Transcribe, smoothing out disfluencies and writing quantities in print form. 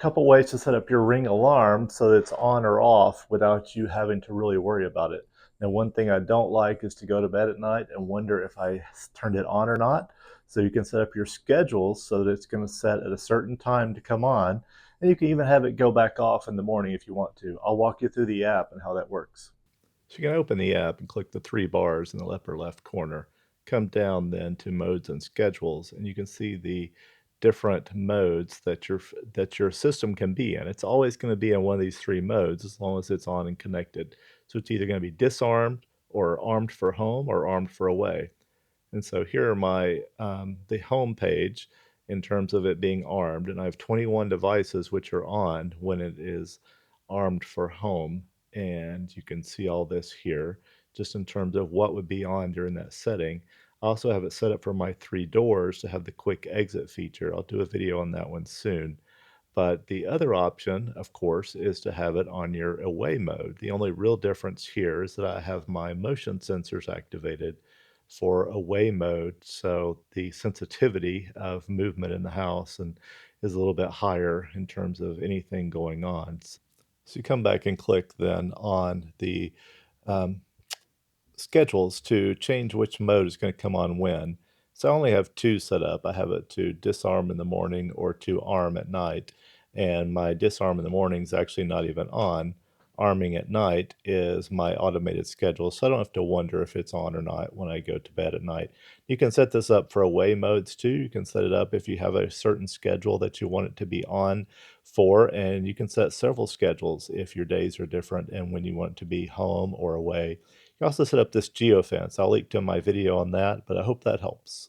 couple ways to set up your Ring alarm so that it's on or off without you having to really worry about it. Now, one thing I don't like is to go to bed at night and wonder if I turned it on or not. So you can set up your schedules so that it's going to set at a certain time to come on, and you can even have it go back off in the morning if you want to. I'll walk you through the app and how that works. So you can open the app and click the three bars in the upper left corner. Come down then to modes and schedules, and you can see the different modes that your system can be in. It's always going to be in one of these three modes as long as it's on and connected. So it's either going to be disarmed or armed for home or armed for away. And so here are my the home page in terms of it being armed, and I have 21 devices which are on when it is armed for home. And you can see all this here just in terms of what would be on during that setting. I also have it set up for my three doors to have the quick exit feature. I'll do a video on that one soon. But the other option, of course, is to have it on your away mode. The only real difference here is that I have my motion sensors activated for away mode, so the sensitivity of movement in the house and is a little bit higher in terms of anything going on. So you come back and click then on the um, schedules to change which mode is going to come on when. So I only have two set up. I have it to disarm in the morning or to arm at night. And my disarm in the morning is actually not even on. Arming at night is my automated schedule, so I don't have to wonder if it's on or not when I go to bed at night. You can set this up for away modes too. You can set it up if you have a certain schedule that you want it to be on for, and you can set several schedules if your days are different and when you want it to be home or away. You can also set up this geofence. I'll link to my video on that, but I hope that helps.